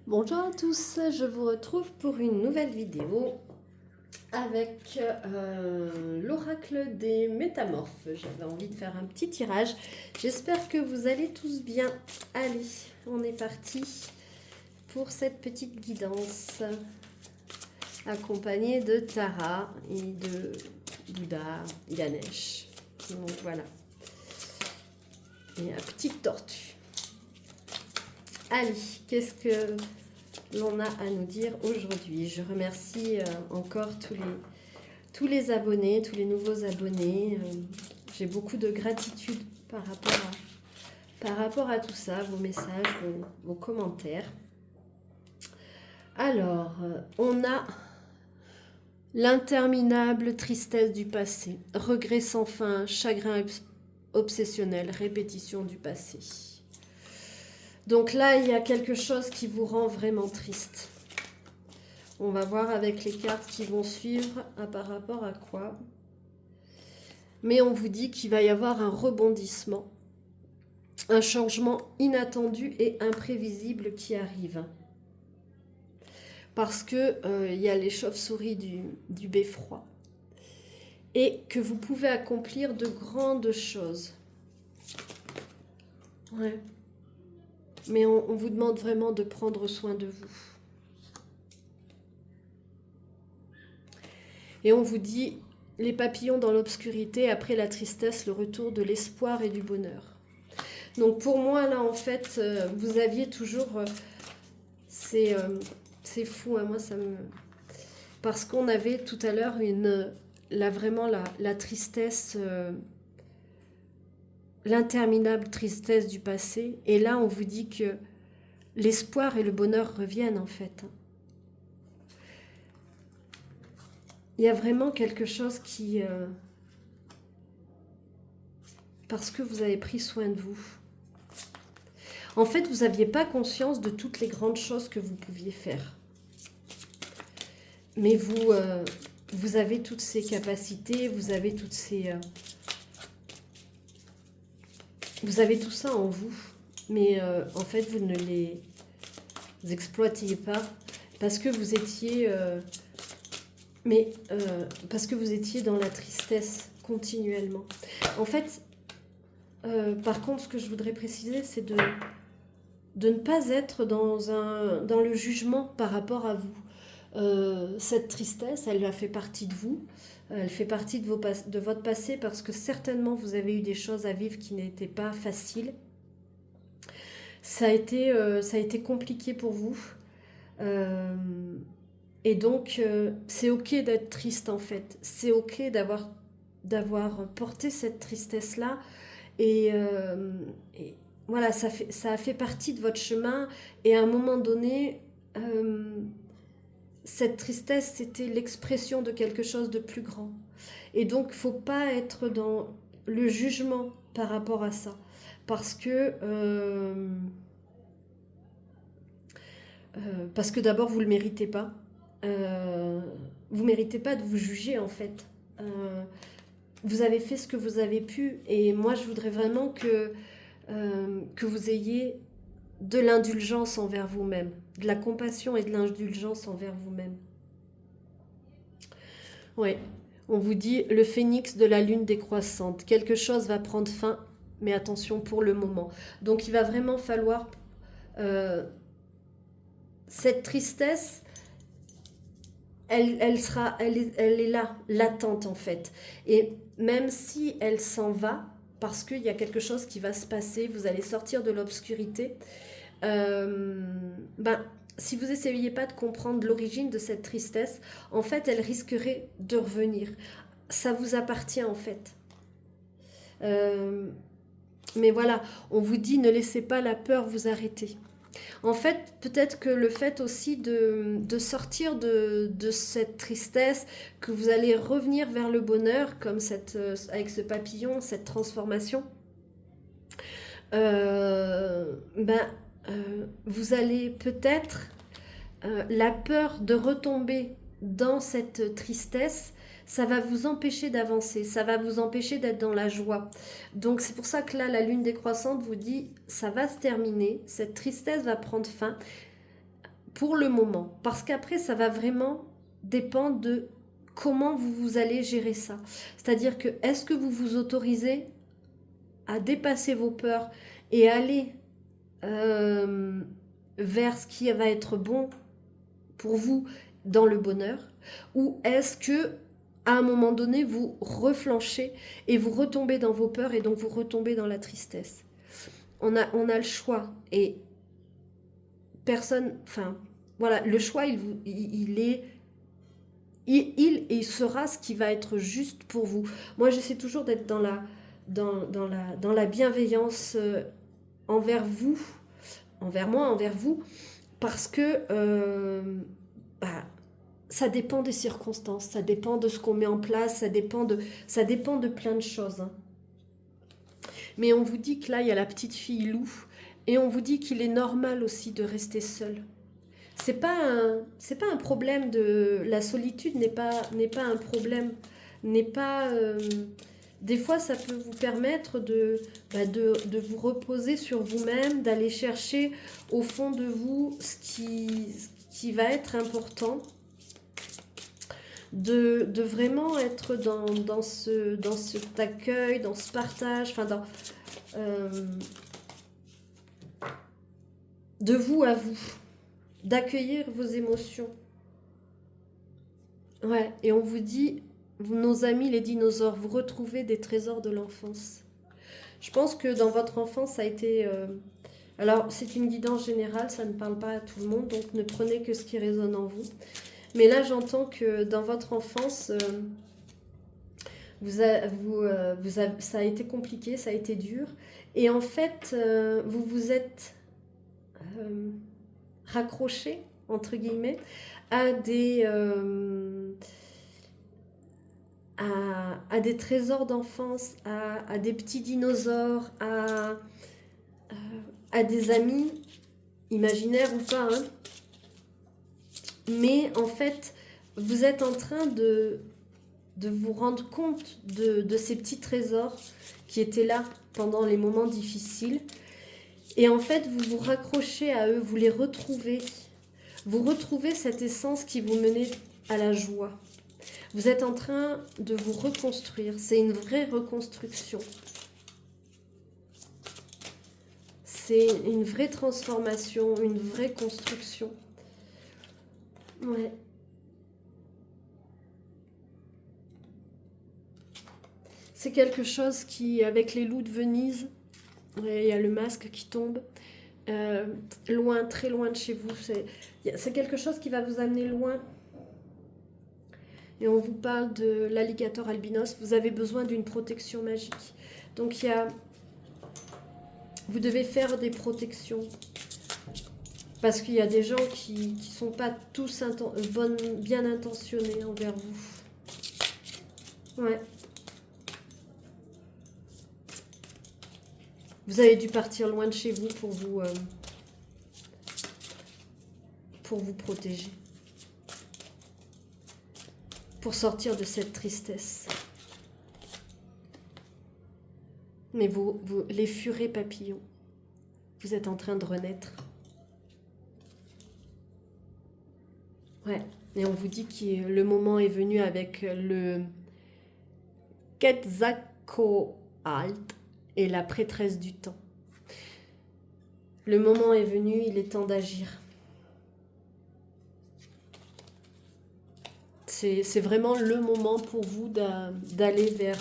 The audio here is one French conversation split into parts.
Bonjour à tous, je vous retrouve pour une nouvelle vidéo avec l'oracle des métamorphes. J'avais envie de faire un petit tirage. J'espère que vous allez tous bien. Allez, on est parti pour cette petite guidance accompagnée de Tara et de Bouddha, Ganesh. Donc voilà. Et la petite tortue. Allez, qu'est-ce que l'on a à nous dire aujourd'hui? Je remercie encore tous les abonnés, tous les nouveaux abonnés. J'ai beaucoup de gratitude par rapport à tout ça, vos messages, vos commentaires. Alors, on a l'interminable tristesse du passé, regret sans fin, chagrin obsessionnel, répétition du passé. Donc là, il y a quelque chose qui vous rend vraiment triste. On va voir avec les cartes qui vont suivre par rapport à quoi. Mais on vous dit qu'il va y avoir un rebondissement, un changement inattendu et imprévisible qui arrive. Parce que y a les chauves-souris du beffroi. Et que vous pouvez accomplir de grandes choses. Ouais. Mais on vous demande vraiment de prendre soin de vous. Et on vous dit, les papillons dans l'obscurité, après la tristesse, le retour de l'espoir et du bonheur. Donc pour moi, là, en fait, vous aviez toujours... c'est fou, hein, moi, ça me... Parce qu'on avait tout à l'heure vraiment la tristesse... l'interminable tristesse du passé. Et là, on vous dit que l'espoir et le bonheur reviennent, en fait. Il y a vraiment quelque chose qui... parce que vous avez pris soin de vous. En fait, vous n'aviez pas conscience de toutes les grandes choses que vous pouviez faire. Mais vous avez toutes ces capacités, vous avez toutes ces... vous avez tout ça en vous. Mais en fait, vous ne les exploitiez pas parce que vous étiez... parce que vous étiez dans la tristesse continuellement. En fait, par contre, ce que je voudrais préciser, c'est de ne pas être dans le jugement par rapport à vous. Cette tristesse, elle a fait partie de vous, elle fait partie de votre passé parce que certainement vous avez eu des choses à vivre qui n'étaient pas faciles. Ça a été compliqué pour vous. Et donc, c'est ok d'être triste en fait. C'est ok d'avoir porté cette tristesse-là. Et voilà, ça a fait partie de votre chemin. Et à un moment donné, cette tristesse, c'était l'expression de quelque chose de plus grand. Et donc, il ne faut pas être dans le jugement par rapport à ça. Parce que d'abord, vous ne le méritez pas. Vous ne méritez pas de vous juger, en fait. Vous avez fait ce que vous avez pu. Et moi, je voudrais vraiment que vous ayez de l'indulgence envers vous-même, de la compassion et de l'indulgence envers vous-même. Oui, on vous dit le phénix de la lune décroissante. Quelque chose va prendre fin, mais attention pour le moment. Donc il va vraiment falloir... cette tristesse, elle est là, latente en fait. Et même si elle s'en va, parce qu'il y a quelque chose qui va se passer, vous allez sortir de l'obscurité, si vous n'essayiez pas de comprendre l'origine de cette tristesse, en fait, elle risquerait de revenir. Ça vous appartient en fait. Mais voilà, on vous dit ne laissez pas la peur vous arrêter. En fait, peut-être que le fait aussi de sortir de cette tristesse, que vous allez revenir vers le bonheur, comme avec ce papillon, cette transformation, vous allez peut-être, la peur de retomber dans cette tristesse, ça va vous empêcher d'avancer, ça va vous empêcher d'être dans la joie. Donc c'est pour ça que là, la lune décroissante vous dit, ça va se terminer, cette tristesse va prendre fin. pour le moment. Parce qu'après, ça va vraiment dépendre de comment vous allez gérer ça. C'est-à-dire que, est-ce que vous vous autorisez à dépasser vos peurs et aller vers ce qui va être bon pour vous dans le bonheur, ou est-ce que à un moment donné vous reflanchez et vous retombez dans vos peurs et donc vous retombez dans la tristesse. On a le choix et personne, enfin voilà, le choix il sera ce qui va être juste pour vous. Moi j'essaie toujours d'être dans la bienveillance envers vous, envers moi, envers vous, parce que ça dépend des circonstances, ça dépend de ce qu'on met en place, ça dépend de plein de choses. Hein. Mais on vous dit que là, il y a la petite fille loup, et on vous dit qu'il est normal aussi de rester seul. C'est pas un problème de... La solitude n'est pas un problème, n'est pas... des fois, ça peut vous permettre de vous reposer sur vous-même, d'aller chercher au fond de vous ce qui va être important, de vraiment être dans cet accueil, dans ce partage, enfin de vous à vous, d'accueillir vos émotions. Ouais, et on vous dit, nos amis les dinosaures, vous retrouvez des trésors de l'enfance. Je pense que dans votre enfance, ça a été... alors, c'est une guidance générale, ça ne parle pas à tout le monde, donc ne prenez que ce qui résonne en vous. Mais là, j'entends que dans votre enfance, ça a été compliqué, ça a été dur. Et en fait, vous vous êtes raccroché, entre guillemets, à des trésors d'enfance, à des petits dinosaures, à des amis, imaginaires ou pas, hein. Mais en fait, vous êtes en train de vous rendre compte de ces petits trésors qui étaient là pendant les moments difficiles. Et en fait, vous vous raccrochez à eux, vous les retrouvez. Vous retrouvez cette essence qui vous menait à la joie. Vous êtes en train de vous reconstruire. C'est une vraie reconstruction. C'est une vraie transformation, une vraie construction. Ouais. C'est quelque chose qui, avec les loups de Venise, il y a le masque qui tombe, loin, très loin de chez vous. C'est quelque chose qui va vous amener loin. Et on vous parle de l'alligator albinos. Vous avez besoin d'une protection magique. Donc vous devez faire des protections. Parce qu'il y a des gens qui ne sont pas tous bien intentionnés envers vous. Ouais. Vous avez dû partir loin de chez vous pour vous protéger. Pour sortir de cette tristesse. Mais les furets papillons, vous êtes en train de renaître. Ouais, et on vous dit que le moment est venu avec le Quetzalcoatl et la prêtresse du temps. Le moment est venu, il est temps d'agir. C'est vraiment le moment pour vous d'aller vers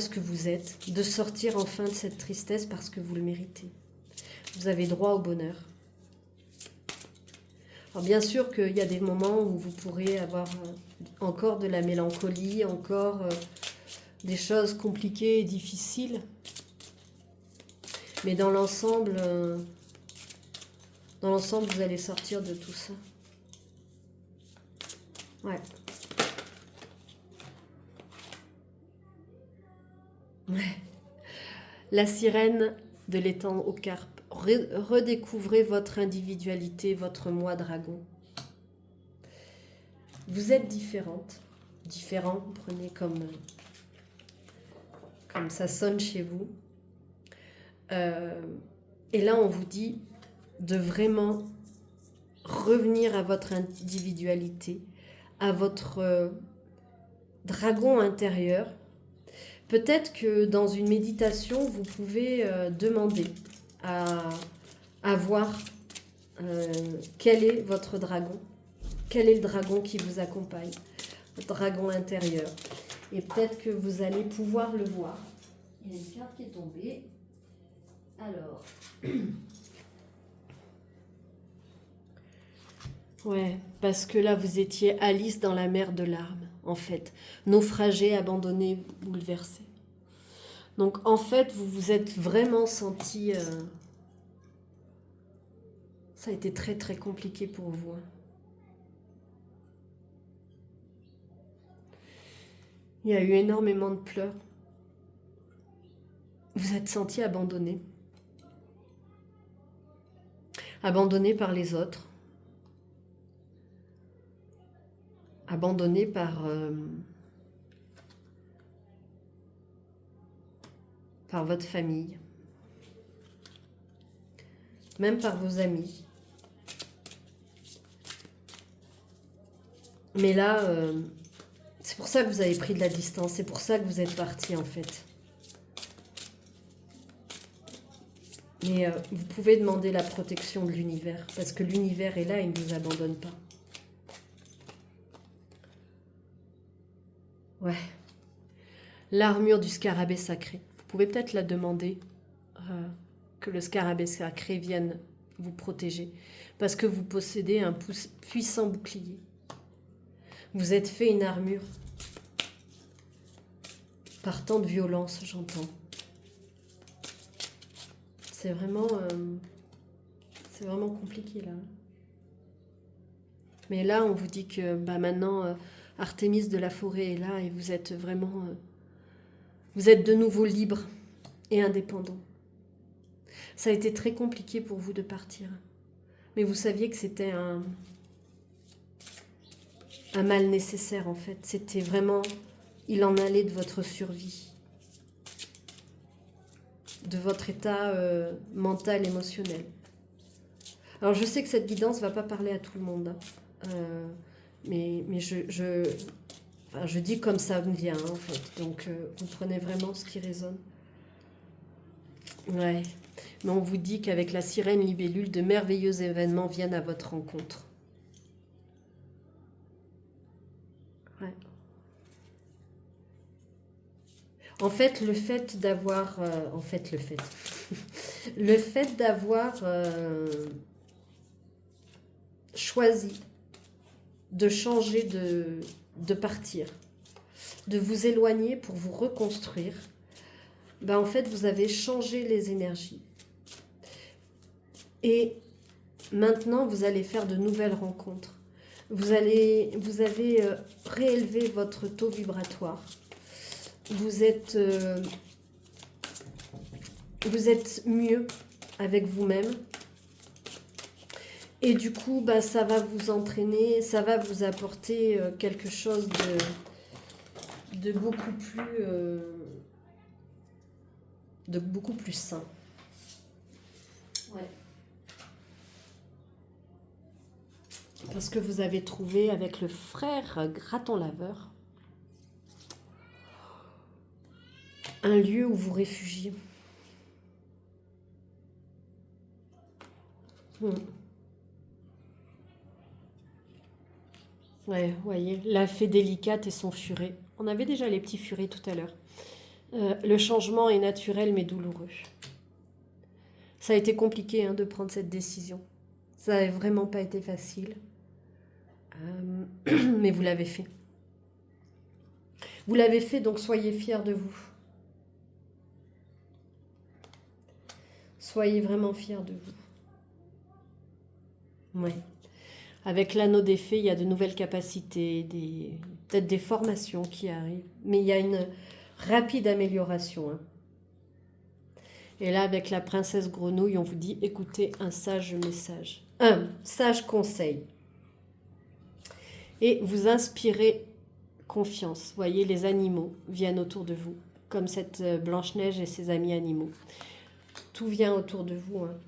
ce que vous êtes, de sortir enfin de cette tristesse parce que vous le méritez. Vous avez droit au bonheur. Alors bien sûr qu'il y a des moments où vous pourrez avoir encore de la mélancolie, encore des choses compliquées et difficiles. Mais dans l'ensemble, vous allez sortir de tout ça. Ouais. Ouais. La sirène de l'étang aux carpes. Redécouvrez votre individualité, votre moi dragon. Vous êtes différente. Différent, prenez comme ça sonne chez vous. Et là, on vous dit de vraiment revenir à votre individualité, à votre dragon intérieur. Peut-être que dans une méditation, vous pouvez demander à voir quel est votre dragon, quel est le dragon qui vous accompagne, votre dragon intérieur. Et peut-être que vous allez pouvoir le voir. Il y a une carte qui est tombée. Alors. Ouais, parce que là, vous étiez Alice dans la mer de larmes, en fait. Naufragée, abandonnée, bouleversée. Donc, en fait, vous vous êtes vraiment senti... Ça a été très, très compliqué pour vous. Il y a eu énormément de pleurs. Vous êtes senti abandonné. Abandonné par les autres. Abandonné par votre famille. Même par vos amis. Mais là, c'est pour ça que vous avez pris de la distance. C'est pour ça que vous êtes parti, en fait. Mais vous pouvez demander la protection de l'univers. Parce que l'univers est là et il ne vous abandonne pas. Ouais. L'armure du scarabée sacré. Vous pouvez peut-être la demander, que le scarabée sacré vienne vous protéger. Parce que vous possédez un puissant bouclier. Vous êtes fait une armure. Par tant de violence, j'entends. C'est vraiment compliqué là. Mais là, on vous dit que maintenant, Artémis de la forêt est là et vous êtes vraiment... vous êtes de nouveau libre et indépendant. Ça a été très compliqué pour vous de partir. Mais vous saviez que c'était un mal nécessaire en fait. C'était vraiment... Il en allait de votre survie. De votre état mental, émotionnel. Alors je sais que cette guidance ne va pas parler à tout le monde. Mais je dis comme ça me vient en fait. Donc vous prenez vraiment ce qui résonne. Ouais. Mais on vous dit qu'avec la sirène libellule, de merveilleux événements viennent à votre rencontre. Ouais. En fait, le fait d'avoir... le fait d'avoir choisi de changer de partir, de vous éloigner pour vous reconstruire, en fait, vous avez changé les énergies. Et maintenant, vous allez faire de nouvelles rencontres. Vous avez réélevé votre taux vibratoire. Vous êtes mieux avec vous-même. Et du coup, ça va vous entraîner, ça va vous apporter quelque chose de beaucoup plus sain. Ouais. Parce que vous avez trouvé avec le frère Graton Laveur un lieu où vous réfugiez. Ouais, voyez, la fée délicate et son furet. On avait déjà les petits furets tout à l'heure. Le changement est naturel mais douloureux. Ça a été compliqué de prendre cette décision. Ça n'a vraiment pas été facile. Mais vous l'avez fait. Vous l'avez fait, donc soyez fiers de vous. Soyez vraiment fiers de vous. Ouais. Avec l'anneau des fées, il y a de nouvelles capacités, peut-être des formations qui arrivent. Mais il y a une rapide amélioration. Et là, avec la princesse grenouille, on vous dit, écoutez un sage message. Un sage conseil. Et vous inspirez confiance. Voyez, les animaux viennent autour de vous, comme cette Blanche-Neige et ses amis animaux. Tout vient autour de vous. Hein.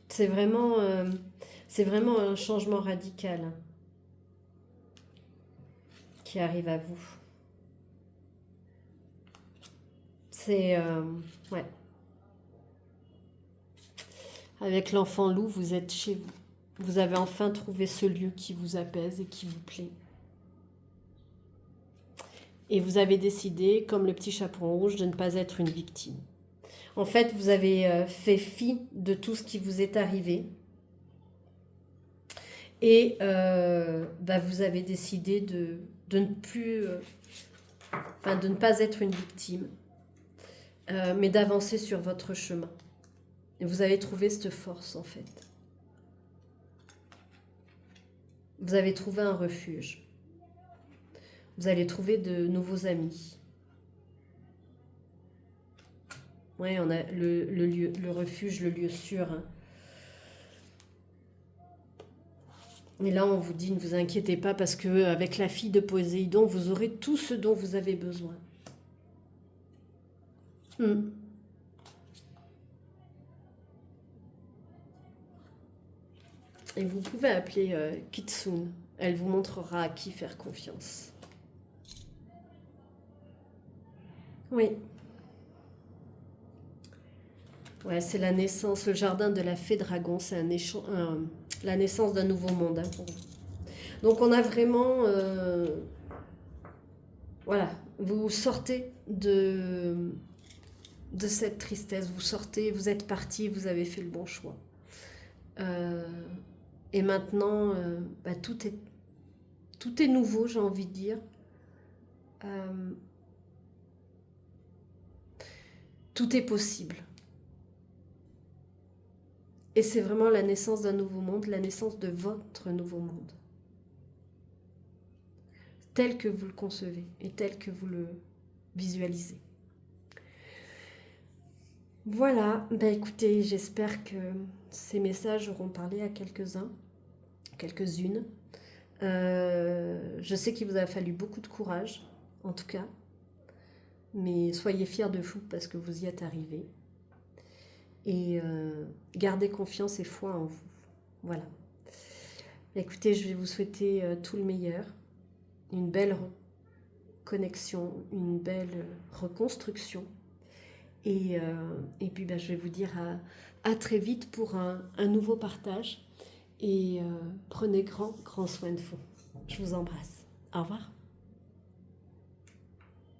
C'est vraiment un changement radical hein, qui arrive à vous. C'est... ouais. Avec l'enfant loup, vous êtes chez vous. Vous avez enfin trouvé ce lieu qui vous apaise et qui vous plaît. Et vous avez décidé, comme le petit chaperon rouge, de ne pas être une victime. En fait, vous avez fait fi de tout ce qui vous est arrivé. Et vous avez décidé de ne plus... de ne pas être une victime, mais d'avancer sur votre chemin. Et vous avez trouvé cette force, en fait. Vous avez trouvé un refuge. Vous allez trouver de nouveaux amis. Oui, on a le refuge, le lieu sûr. Hein. Et là, on vous dit, ne vous inquiétez pas parce qu'avec la fille de Poséidon, vous aurez tout ce dont vous avez besoin. Et vous pouvez appeler Kitsune. Elle vous montrera à qui faire confiance. Oui. Ouais, c'est la naissance, le jardin de la fée dragon, c'est la naissance d'un nouveau monde hein, pour vous. Donc on a vraiment... voilà, vous sortez de cette tristesse, vous sortez, vous êtes parti, vous avez fait le bon choix. Et maintenant, tout est nouveau, j'ai envie de dire. Tout est possible. Et c'est vraiment la naissance d'un nouveau monde, la naissance de votre nouveau monde. Tel que vous le concevez et tel que vous le visualisez. Voilà, écoutez, j'espère que ces messages auront parlé à quelques-uns, quelques-unes. Je sais qu'il vous a fallu beaucoup de courage, en tout cas. Mais soyez fiers de vous parce que vous y êtes arrivés. Et gardez confiance et foi en vous. Voilà. Écoutez, je vais vous souhaiter tout le meilleur. Une belle connexion, une belle reconstruction. Et puis je vais vous dire à très vite pour un nouveau partage. Et prenez grand soin de vous. Je vous embrasse. Au revoir.